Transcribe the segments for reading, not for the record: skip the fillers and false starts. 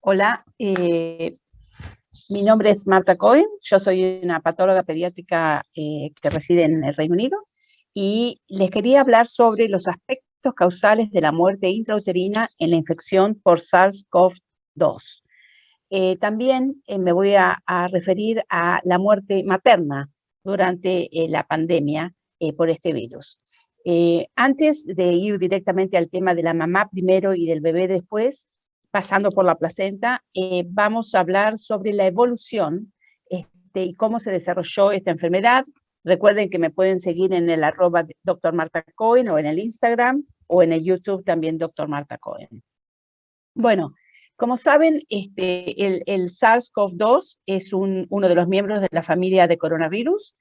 Hola, mi nombre es Marta Cohen, yo soy una patóloga pediátrica que reside en el Reino Unido y les quería hablar sobre los aspectos causales de la muerte intrauterina en la infección por SARS-CoV-2. También me voy a referir a la muerte materna durante la pandemia por este virus. Antes de ir directamente al tema de la mamá primero y del bebé después, pasando por la placenta, vamos a hablar sobre la evolución y cómo se desarrolló esta enfermedad. Recuerden que me pueden seguir en el @ Dr. Marta Cohen o en el Instagram o en el YouTube también Dr. Marta Cohen. Bueno, como saben, el SARS-CoV-2 es uno de los miembros de la familia de coronavirus.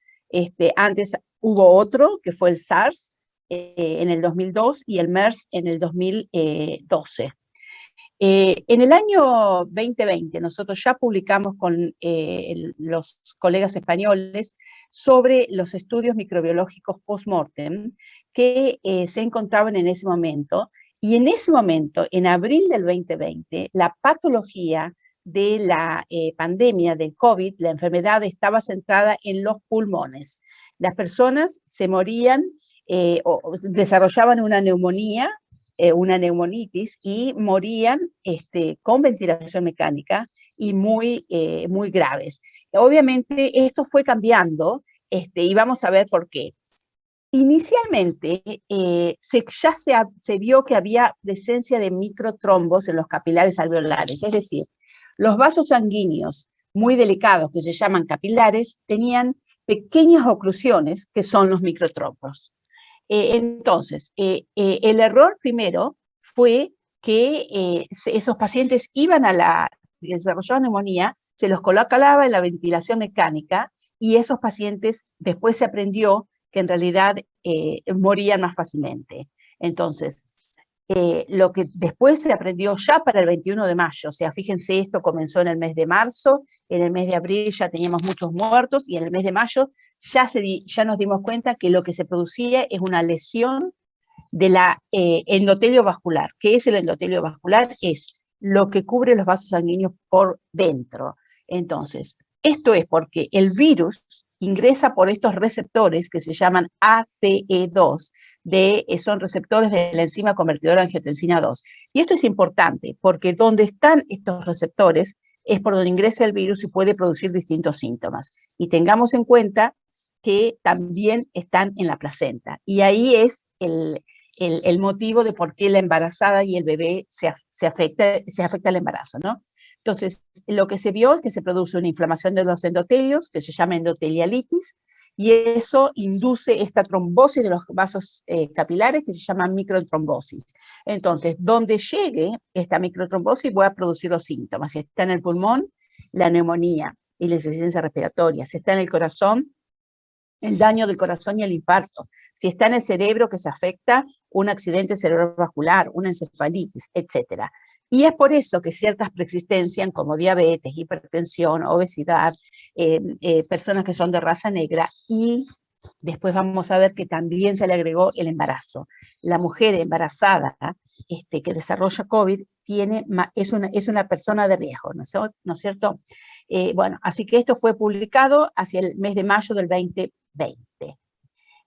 Antes hubo otro, que fue el SARS en el 2002 y el MERS en el 2012. En el año 2020 nosotros ya publicamos con los colegas españoles sobre los estudios microbiológicos post-mortem que se encontraban en ese momento, y en ese momento, en abril del 2020, la patología de la pandemia del COVID, la enfermedad estaba centrada en los pulmones. Las personas se morían o desarrollaban una neumonía, una neumonitis, y morían con ventilación mecánica y muy graves. Obviamente esto fue cambiando y vamos a ver por qué. Inicialmente se vio que había presencia de microtrombos en los capilares alveolares, es decir, los vasos sanguíneos muy delicados que se llaman capilares tenían pequeñas oclusiones que son los microtrombos. Entonces, el error primero fue que esos pacientes iban desarrollaban neumonía, se los colocaba en la ventilación mecánica y esos pacientes después se aprendió que en realidad morían más fácilmente. Entonces, lo que después se aprendió ya para el 21 de mayo, o sea, fíjense, esto comenzó en el mes de marzo, en el mes de abril ya teníamos muchos muertos, y en el mes de mayo ya nos dimos cuenta que lo que se producía es una lesión de endotelio vascular. ¿Qué es el endotelio vascular? Es lo que cubre los vasos sanguíneos por dentro. Entonces, esto es porque el virus ingresa por estos receptores que se llaman ACE2, son receptores de la enzima convertidora de angiotensina 2. Y esto es importante porque donde están estos receptores es por donde ingresa el virus y puede producir distintos síntomas. Y tengamos en cuenta que también están en la placenta. Y ahí es el motivo de por qué la embarazada y el bebé se afecta el embarazo, ¿no? Entonces, lo que se vio es que se produce una inflamación de los endotelios, que se llama endotelialitis, y eso induce esta trombosis de los vasos capilares, que se llama microtrombosis. Entonces, donde llegue esta microtrombosis voy a producir los síntomas. Si está en el pulmón, la neumonía y la insuficiencia respiratoria. Si está en el corazón, el daño del corazón y el infarto. Si está en el cerebro, que se afecta, un accidente cerebrovascular, una encefalitis, etc. Y es por eso que ciertas preexistencias como diabetes, hipertensión, obesidad, personas que son de raza negra, y después vamos a ver que también se le agregó el embarazo. La mujer embarazada que desarrolla COVID es una persona de riesgo, ¿no es cierto? Bueno, así que esto fue publicado hacia el mes de mayo del 2020.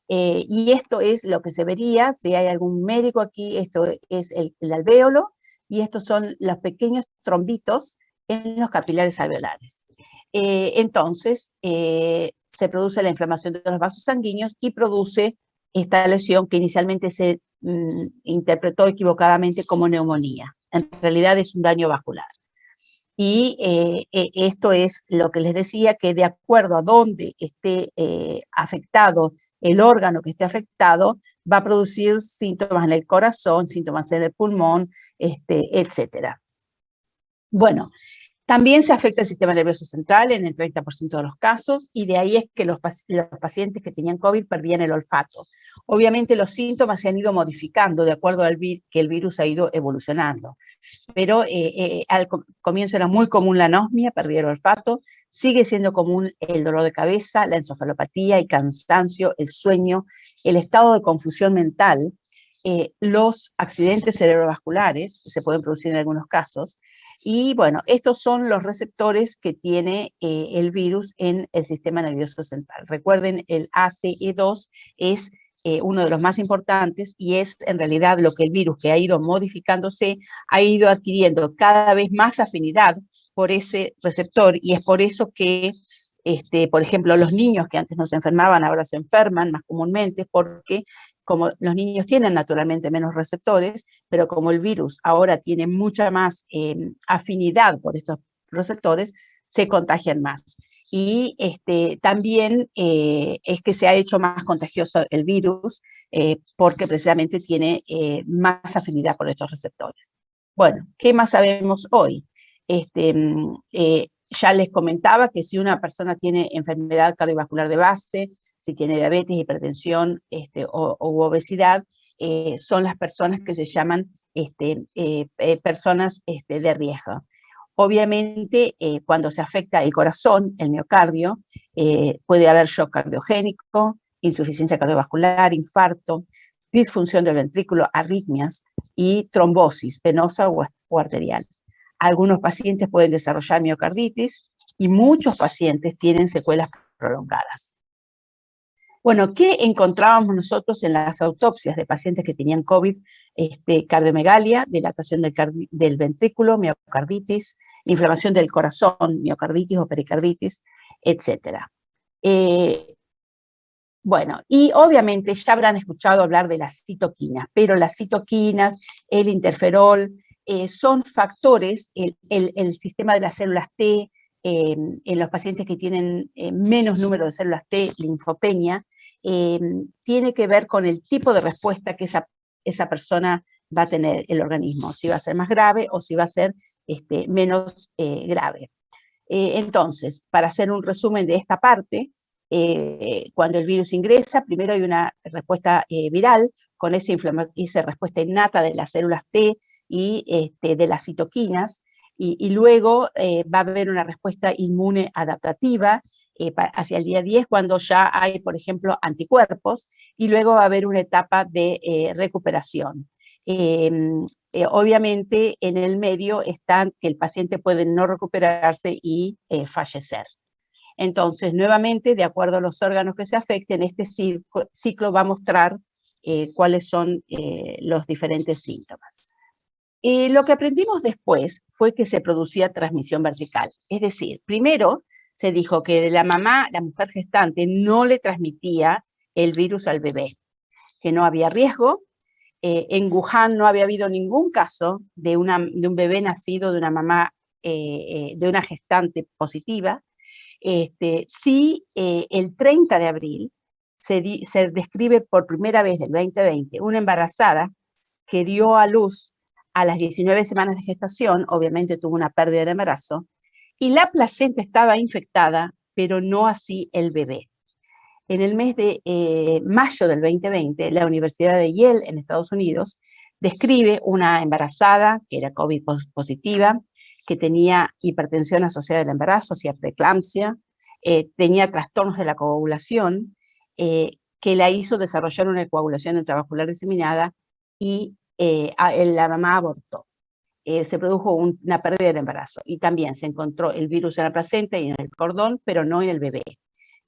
Y esto es lo que se vería, si hay algún médico aquí, esto es el alvéolo, y estos son los pequeños trombitos en los capilares alveolares. Entonces, se produce la inflamación de los vasos sanguíneos y produce esta lesión que inicialmente se interpretó equivocadamente como neumonía. En realidad es un daño vascular. Y esto es lo que les decía, que de acuerdo a dónde esté afectado el órgano que esté afectado, va a producir síntomas en el corazón, síntomas en el pulmón, etc. Bueno, también se afecta el sistema nervioso central en el 30% de los casos, y de ahí es que los pacientes que tenían COVID perdían el olfato. Obviamente los síntomas se han ido modificando de acuerdo al que el virus ha ido evolucionando. Pero al comienzo era muy común la anosmia, pérdida del olfato, sigue siendo común el dolor de cabeza, la encefalopatía, el cansancio, el sueño, el estado de confusión mental, los accidentes cerebrovasculares, se pueden producir en algunos casos, Y bueno, estos son los receptores que tiene el virus en el sistema nervioso central. Recuerden, el ACE2 es uno de los más importantes y es en realidad lo que el virus, que ha ido modificándose, ha ido adquiriendo cada vez más afinidad por ese receptor, y es por eso que, por ejemplo, los niños que antes no se enfermaban ahora se enferman más comúnmente, porque como los niños tienen naturalmente menos receptores, pero como el virus ahora tiene mucha más afinidad por estos receptores, se contagian más. Y también es que se ha hecho más contagioso el virus porque precisamente tiene más afinidad por estos receptores. Bueno, ¿qué más sabemos hoy? Ya les comentaba que si una persona tiene enfermedad cardiovascular de base, si tiene diabetes, hipertensión u obesidad, son las personas que se llaman personas de riesgo. Obviamente, cuando se afecta el corazón, el miocardio, puede haber shock cardiogénico, insuficiencia cardiovascular, infarto, disfunción del ventrículo, arritmias y trombosis venosa o arterial. Algunos pacientes pueden desarrollar miocarditis y muchos pacientes tienen secuelas prolongadas. Bueno, ¿qué encontrábamos nosotros en las autopsias de pacientes que tenían COVID? Cardiomegalia, dilatación del ventrículo, miocarditis, inflamación del corazón, miocarditis o pericarditis, etc. Bueno, y obviamente ya habrán escuchado hablar de las citoquinas, pero las citoquinas, el interferol, son factores, el sistema de las células T, en los pacientes que tienen menos número de células T, linfopenia, tiene que ver con el tipo de respuesta que esa persona va a tener el organismo, si va a ser más grave o si va a ser menos grave. Entonces, para hacer un resumen de esta parte, cuando el virus ingresa, primero hay una respuesta viral con esa respuesta innata de las células T y de las citoquinas, y luego va a haber una respuesta inmune adaptativa hacia el día 10 cuando ya hay, por ejemplo, anticuerpos, y luego va a haber una etapa de recuperación. Obviamente en el medio está que el paciente puede no recuperarse y fallecer. Entonces, nuevamente, de acuerdo a los órganos que se afecten, este ciclo va a mostrar cuáles son los diferentes síntomas. Lo que aprendimos después fue que se producía transmisión vertical. Es decir, primero se dijo que de la mamá, la mujer gestante, no le transmitía el virus al bebé, que no había riesgo. En Wuhan no había habido ningún caso de un bebé nacido de una mamá, de una gestante positiva. Sí, el 30 de abril se describe por primera vez del 2020 una embarazada que dio a luz a las 19 semanas de gestación, obviamente tuvo una pérdida de embarazo, y la placenta estaba infectada, pero no así el bebé. En el mes de mayo del 2020, la Universidad de Yale en Estados Unidos describe una embarazada que era COVID positiva, que tenía hipertensión asociada al embarazo, o sea, preeclampsia, tenía trastornos de la coagulación, que la hizo desarrollar una coagulación intravascular diseminada y la mamá abortó. Se produjo una pérdida del embarazo y también se encontró el virus en la placenta y en el cordón, pero no en el bebé.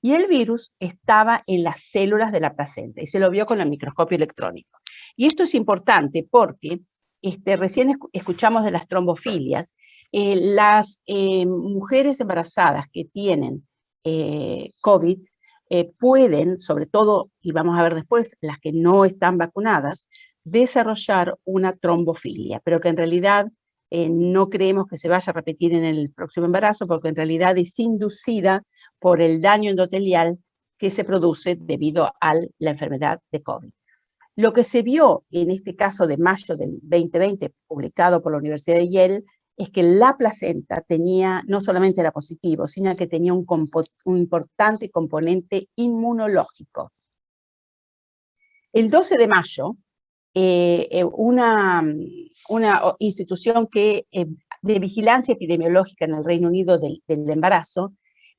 Y el virus estaba en las células de la placenta y se lo vio con el microscopio electrónico. Y esto es importante porque recién escuchamos de las trombofilias. Las mujeres embarazadas que tienen COVID pueden, sobre todo, y vamos a ver después, las que no están vacunadas, desarrollar una trombofilia, pero que en realidad no creemos que se vaya a repetir en el próximo embarazo, porque en realidad es inducida por el daño endotelial que se produce debido a la enfermedad de COVID. Lo que se vio en este caso de mayo del 2020, publicado por la Universidad de Yale, es que la placenta tenía, no solamente era positivo, sino que tenía un importante componente inmunológico. El 12 de mayo, una institución de vigilancia epidemiológica en el Reino Unido del embarazo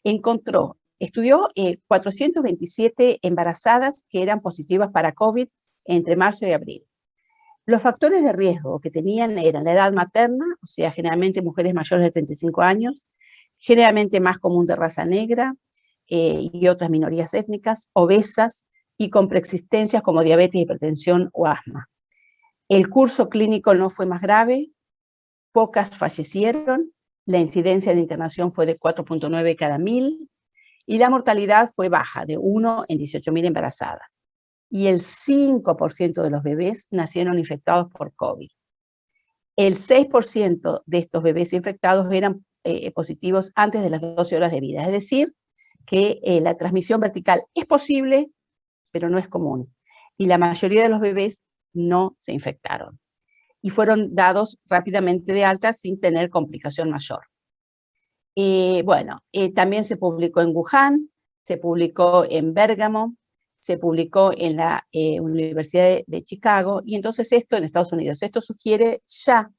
estudió 427 embarazadas que eran positivas para COVID entre marzo y abril. Los factores de riesgo que tenían eran la edad materna, o sea, generalmente mujeres mayores de 35 años, generalmente más común de raza negra y otras minorías étnicas, obesas y con preexistencias como diabetes, hipertensión o asma. El curso clínico no fue más grave, pocas fallecieron, la incidencia de internación fue de 4.9 cada 1000 y la mortalidad fue baja, de 1 en 18.000 embarazadas. Y el 5% de los bebés nacieron infectados por COVID. El 6% de estos bebés infectados eran positivos antes de las 12 horas de vida. Es decir, que la transmisión vertical es posible, pero no es común. Y la mayoría de los bebés no se infectaron. Y fueron dados rápidamente de alta sin tener complicación mayor. También se publicó en Wuhan, se publicó en Bérgamo, se publicó en la Universidad de Chicago, y entonces esto en Estados Unidos. Esto sugiere ya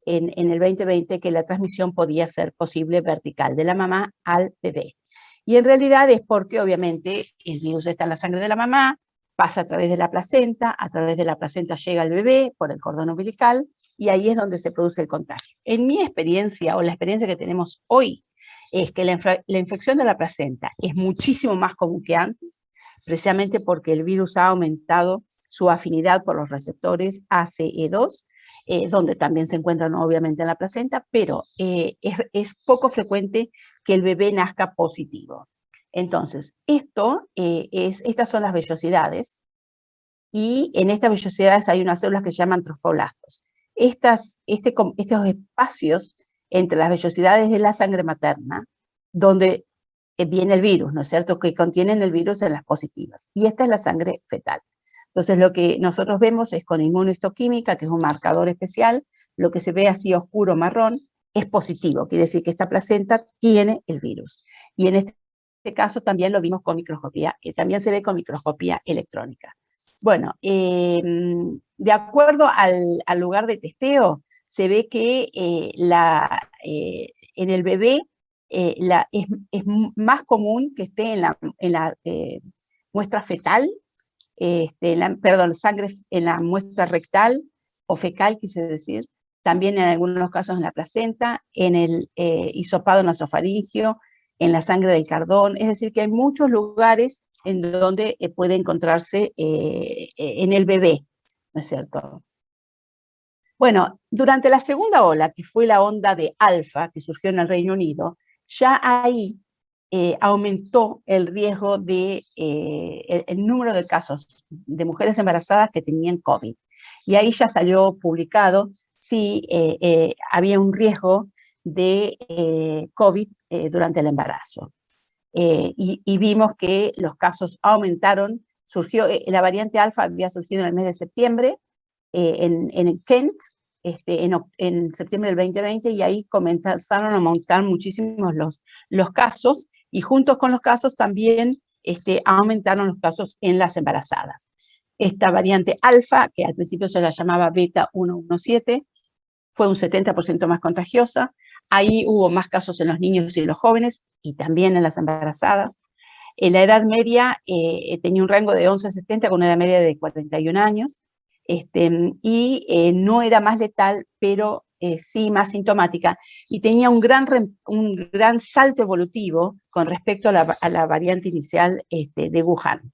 en el 2020 que la transmisión podía ser posible vertical, de la mamá al bebé. Y en realidad es porque obviamente el virus está en la sangre de la mamá, pasa a través de la placenta llega al bebé por el cordón umbilical, y ahí es donde se produce el contagio. En mi experiencia, o la experiencia que tenemos hoy, es que la infección de la placenta es muchísimo más común que antes, precisamente porque el virus ha aumentado su afinidad por los receptores ACE2, donde también se encuentran obviamente en la placenta, pero es poco frecuente que el bebé nazca positivo. Entonces, estas son las vellosidades, y en estas vellosidades hay unas células que se llaman trofoblastos. Estos espacios entre las vellosidades de la sangre materna, donde viene el virus, ¿no es cierto?, que contienen el virus en las positivas. Y esta es la sangre fetal. Entonces, lo que nosotros vemos es con inmunohistoquímica, que es un marcador especial, lo que se ve así oscuro marrón es positivo, quiere decir que esta placenta tiene el virus. Y en este caso también lo vimos con microscopía, también se ve con microscopía electrónica. Bueno, de acuerdo al lugar de testeo, se ve que en el bebé es más común que esté en la muestra fetal, sangre en la muestra rectal o fecal, quise decir, también en algunos casos en la placenta, en el hisopado nasofaringio, en la sangre del cardón, es decir, que hay muchos lugares en donde puede encontrarse en el bebé, ¿no es cierto? Bueno, durante la segunda ola, que fue la onda de alfa, que surgió en el Reino Unido, ya ahí aumentó el riesgo de el número de casos de mujeres embarazadas que tenían COVID. Y ahí ya salió publicado si había un riesgo de COVID durante el embarazo. Y vimos que los casos aumentaron. La variante alfa había surgido en el mes de septiembre en Kent, en septiembre del 2020, y ahí comenzaron a aumentar muchísimos los casos, y juntos con los casos también aumentaron los casos en las embarazadas. Esta variante alfa, que al principio se la llamaba beta 117, fue un 70% más contagiosa. Ahí hubo más casos en los niños y los jóvenes, y también en las embarazadas. En la edad media tenía un rango de 11 a 70 con una edad media de 41 años, y no era más letal, pero sí más sintomática, y tenía un gran salto evolutivo con respecto a la variante inicial de Wuhan.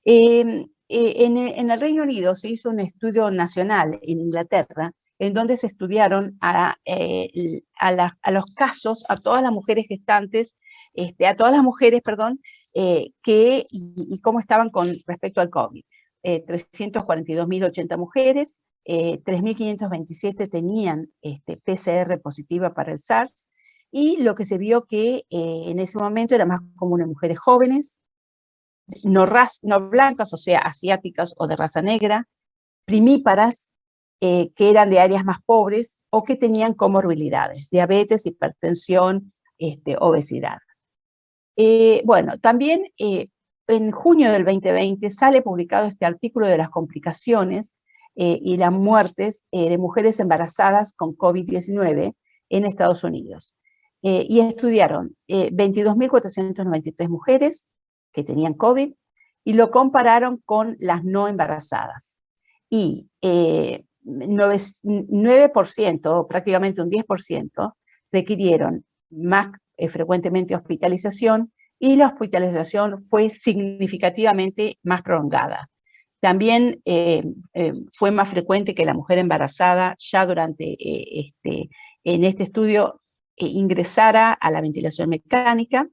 En el Reino Unido se hizo un estudio nacional en Inglaterra, en donde se estudiaron a los casos, a todas las mujeres gestantes, a todas las mujeres, perdón, y cómo estaban con respecto al COVID. 342.080 mujeres, 3.527 tenían PCR positiva para el SARS, y lo que se vio que en ese momento era más común en mujeres jóvenes, no blancas, o sea, asiáticas o de raza negra, primíparas, que eran de áreas más pobres o que tenían comorbilidades, diabetes, hipertensión, obesidad. También en junio del 2020 sale publicado este artículo de las complicaciones y las muertes de mujeres embarazadas con COVID-19 en Estados Unidos. Y estudiaron 22.493 mujeres que tenían COVID, y lo compararon con las no embarazadas. Y 9%, prácticamente un 10%, requirieron más frecuentemente hospitalización, y la hospitalización fue significativamente más prolongada. También fue más frecuente que la mujer embarazada ya durante en este estudio ingresara a la ventilación mecánica,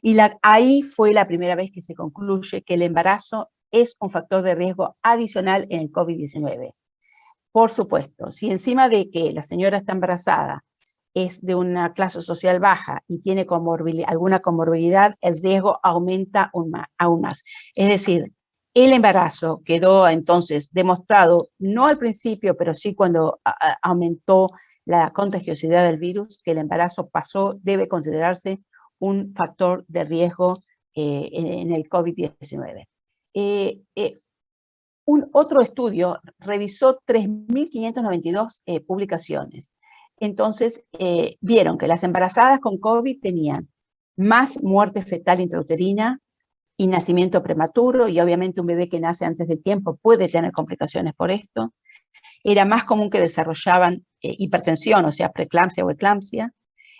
y ahí fue la primera vez que se concluye que el embarazo es un factor de riesgo adicional en el COVID-19. Por supuesto, si encima de que la señora está embarazada, es de una clase social baja y tiene alguna comorbilidad, el riesgo aumenta aún más. Es decir, el embarazo quedó entonces demostrado, no al principio, pero sí cuando aumentó la contagiosidad del virus, que el embarazo debe considerarse un factor de riesgo en el COVID-19. Otro estudio revisó 3.592 publicaciones. Entonces, vieron que las embarazadas con COVID tenían más muerte fetal intrauterina y nacimiento prematuro, y obviamente un bebé que nace antes de tiempo puede tener complicaciones por esto. Era más común que desarrollaban hipertensión, o sea, preeclampsia o eclampsia.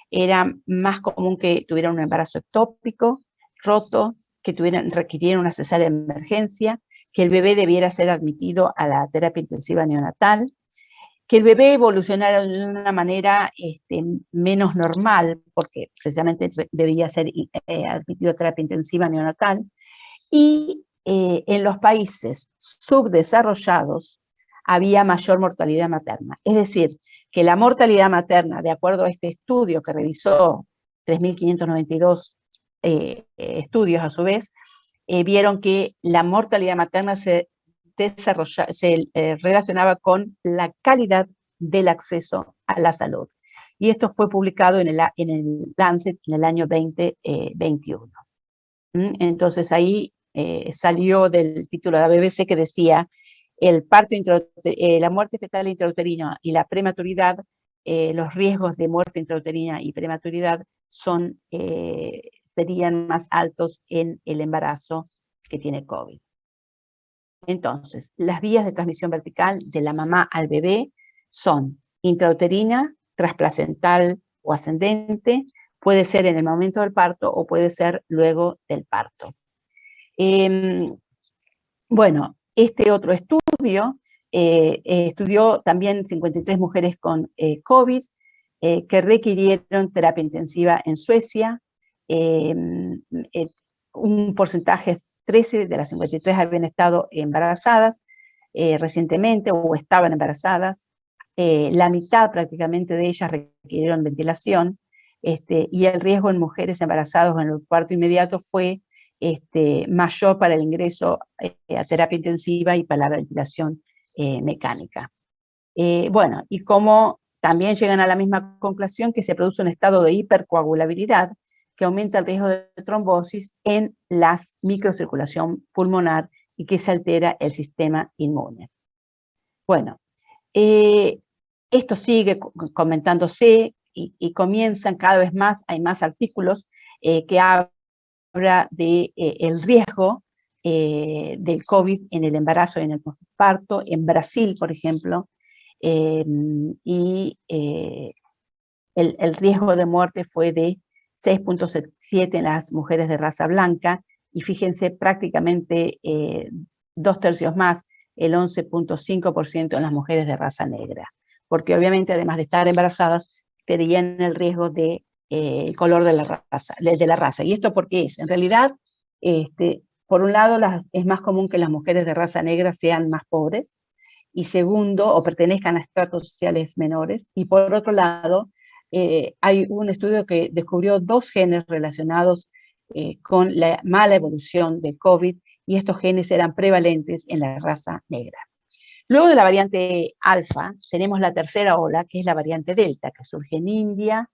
Era más común que tuvieran un embarazo ectópico, roto, que requirieran una cesárea de emergencia, que el bebé debiera ser admitido a la terapia intensiva neonatal, que el bebé evolucionara de una manera menos normal, porque precisamente debía ser admitido a terapia intensiva neonatal, y en los países subdesarrollados había mayor mortalidad materna. Es decir, que la mortalidad materna, de acuerdo a este estudio que revisó 3.592 estudios a su vez, vieron que la mortalidad materna se relacionaba con la calidad del acceso a la salud. Y esto fue publicado en el Lancet en el año 2021. Entonces ahí salió del título de la BBC que decía la muerte fetal intrauterina y la prematuridad, los riesgos de muerte intrauterina y prematuridad serían más altos en el embarazo que tiene COVID. Entonces, las vías de transmisión vertical de la mamá al bebé son intrauterina, transplacental o ascendente, puede ser en el momento del parto o puede ser luego del parto. Bueno, este otro estudio estudió también 53 mujeres con COVID que requirieron terapia intensiva en Suecia. Un porcentaje, 13 de las 53 habían estado embarazadas recientemente o estaban embarazadas. La mitad prácticamente de ellas requirieron ventilación, y el riesgo en mujeres embarazadas en el parto inmediato fue mayor para el ingreso a terapia intensiva y para la ventilación mecánica. Bueno, y como también llegan a la misma conclusión que se produce un estado de hipercoagulabilidad que aumenta el riesgo de trombosis en la microcirculación pulmonar y que se altera el sistema inmune. Bueno, esto sigue comentándose y comienzan cada vez más, hay más artículos que habla de el riesgo del COVID en el embarazo y en el posparto, en Brasil, por ejemplo, y el riesgo de muerte fue de 6.7 en las mujeres de raza blanca, y fíjense, prácticamente 2/3 más, el 11.5% en las mujeres de raza negra, porque obviamente además de estar embarazadas, tenían el riesgo de el color de la raza. ¿Y esto por qué es? En realidad, por un lado, es más común que las mujeres de raza negra sean más pobres, y segundo, o pertenezcan a estratos sociales menores, y por otro lado, hay un estudio que descubrió 2 genes relacionados con la mala evolución de COVID, y estos genes eran prevalentes en la raza negra. Luego de la variante alfa, tenemos la tercera ola, que es la variante delta, que surge en India,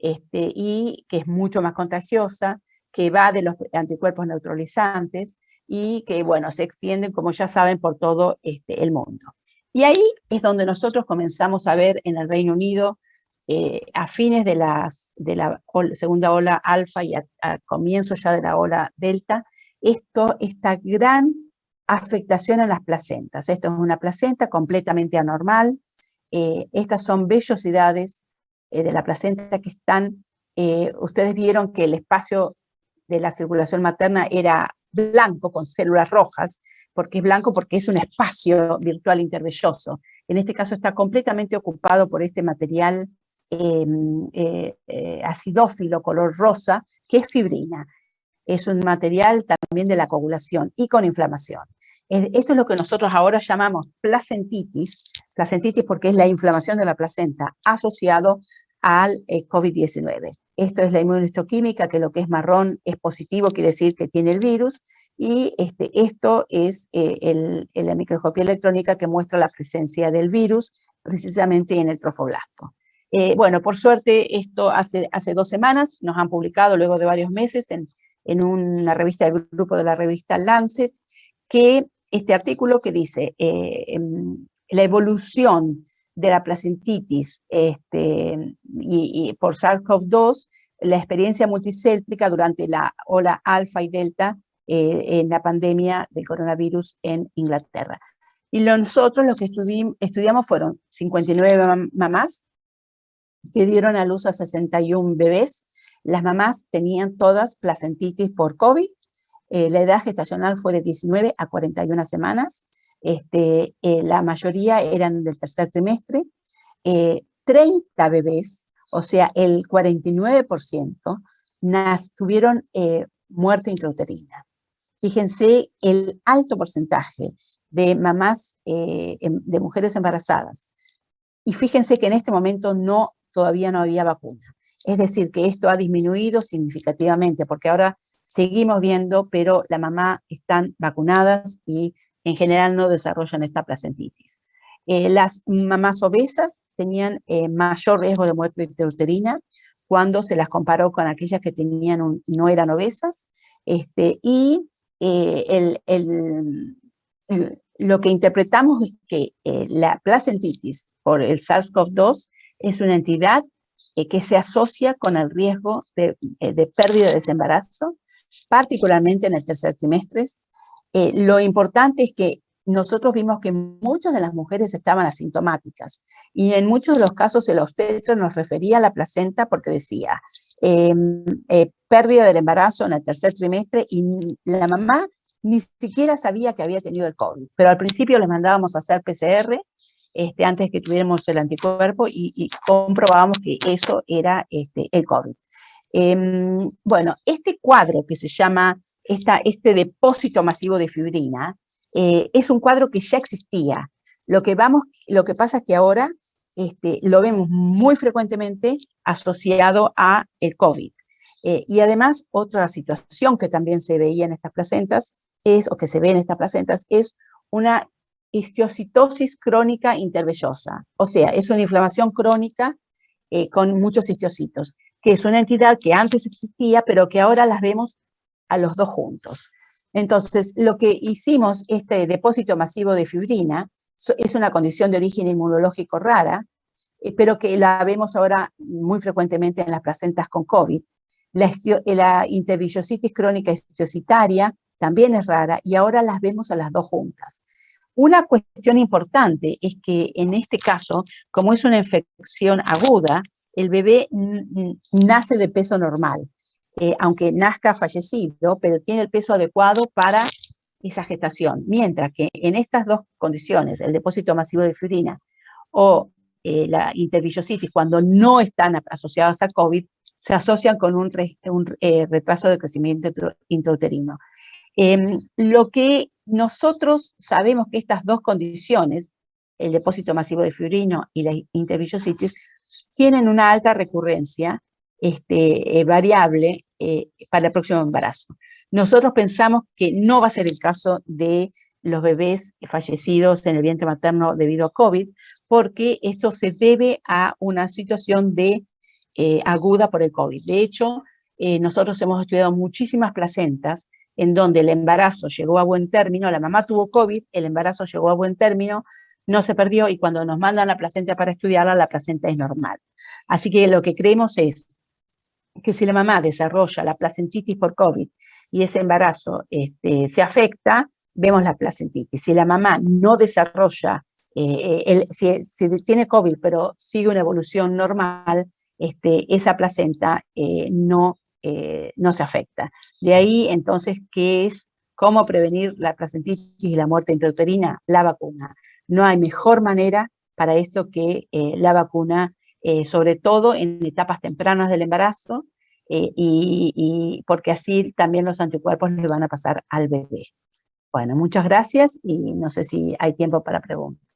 y que es mucho más contagiosa, que va de los anticuerpos neutralizantes, y que, bueno, se extienden, como ya saben, por todo el mundo. Y ahí es donde nosotros comenzamos a ver en el Reino Unido, a fines de la segunda ola alfa y a comienzo ya de la ola delta, esta gran afectación en las placentas. Esto es una placenta completamente anormal. Estas son vellosidades de la placenta que están, ustedes vieron que el espacio de la circulación materna era blanco con células rojas. ¿Por qué es blanco? Porque es un espacio virtual intervelloso. En este caso está completamente ocupado por este material acidófilo color rosa, que es fibrina. Es un material también de la coagulación y con inflamación. Esto es lo que nosotros ahora llamamos placentitis porque es la inflamación de la placenta asociado al COVID-19. Esto es la inmunohistoquímica, que lo que es marrón es positivo, quiere decir que tiene el virus, y esto es la microscopía electrónica que muestra la presencia del virus precisamente en el trofoblasto. Bueno, por suerte, esto hace 2 semanas nos han publicado, luego de varios meses, en una revista del grupo de la revista Lancet, que este artículo que dice la evolución de la placentitis y por SARS-CoV-2, la experiencia multicéntrica durante la ola alfa y delta en la pandemia del coronavirus en Inglaterra. Y nosotros lo que estudiamos fueron 59 mamás que dieron a luz a 61 bebés. Las mamás tenían todas placentitis por COVID. La edad gestacional fue de 19 a 41 semanas. La mayoría eran del tercer trimestre. 30 bebés, o sea, el 49%, tuvieron muerte intrauterina. Fíjense el alto porcentaje de mamás, de mujeres embarazadas. Y fíjense que en este momento todavía no había vacuna. Es decir, que esto ha disminuido significativamente, porque ahora seguimos viendo, pero la mamá están vacunadas y en general no desarrollan esta placentitis. Las mamás obesas tenían mayor riesgo de muerte intrauterina cuando se las comparó con aquellas que no eran obesas, lo que interpretamos es que la placentitis por el SARS-CoV-2 es una entidad que se asocia con el riesgo de pérdida de desembarazo, particularmente en el tercer trimestre. Lo importante es que nosotros vimos que muchas de las mujeres estaban asintomáticas y en muchos de los casos el obstetra nos refería a la placenta porque decía pérdida del embarazo en el tercer trimestre y la mamá ni siquiera sabía que había tenido el COVID, pero al principio le mandábamos a hacer PCR antes que tuviéramos el anticuerpo y comprobábamos que eso era el COVID. Bueno, este cuadro que se llama este depósito masivo de fibrina es un cuadro que ya existía. Lo que pasa es que ahora lo vemos muy frecuentemente asociado a el COVID. Y además, otra situación que también se veía en estas placentas o que se ve en estas placentas, es una histiocitosis crónica intervellosa. O sea, es una inflamación crónica con muchos histiocitos, que es una entidad que antes existía, pero que ahora las vemos a los dos juntos. Entonces, lo que hicimos, este depósito masivo de fibrina, es una condición de origen inmunológico rara, pero que la vemos ahora muy frecuentemente en las placentas con COVID. La intervillositis crónica histiocitaria también es rara y ahora las vemos a las dos juntas. Una cuestión importante es que en este caso, como es una infección aguda, el bebé nace de peso normal, aunque nazca fallecido, pero tiene el peso adecuado para esa gestación. Mientras que en estas dos condiciones, el depósito masivo de fibrina o la intervillositis, cuando no están asociadas a COVID, se asocian con un retraso de crecimiento intrauterino. Lo que nosotros sabemos que estas dos condiciones, el depósito masivo de fibrina y la intervillositis, tienen una alta recurrencia variable para el próximo embarazo. Nosotros pensamos que no va a ser el caso de los bebés fallecidos en el vientre materno debido a COVID, porque esto se debe a una situación aguda por el COVID. De hecho, nosotros hemos estudiado muchísimas placentas en donde el embarazo llegó a buen término, la mamá tuvo COVID, el embarazo llegó a buen término, no se perdió y cuando nos mandan la placenta para estudiarla, la placenta es normal. Así que lo que creemos es que si la mamá desarrolla la placentitis por COVID y ese embarazo se afecta, vemos la placentitis. Si la mamá no desarrolla, si tiene COVID, pero sigue una evolución normal, esa placenta no se afecta. De ahí, entonces, ¿qué es? ¿Cómo prevenir la placentitis y la muerte intrauterina? La vacuna. No hay mejor manera para esto que la vacuna, sobre todo en etapas tempranas del embarazo, y porque así también los anticuerpos le van a pasar al bebé. Bueno, muchas gracias y no sé si hay tiempo para preguntas.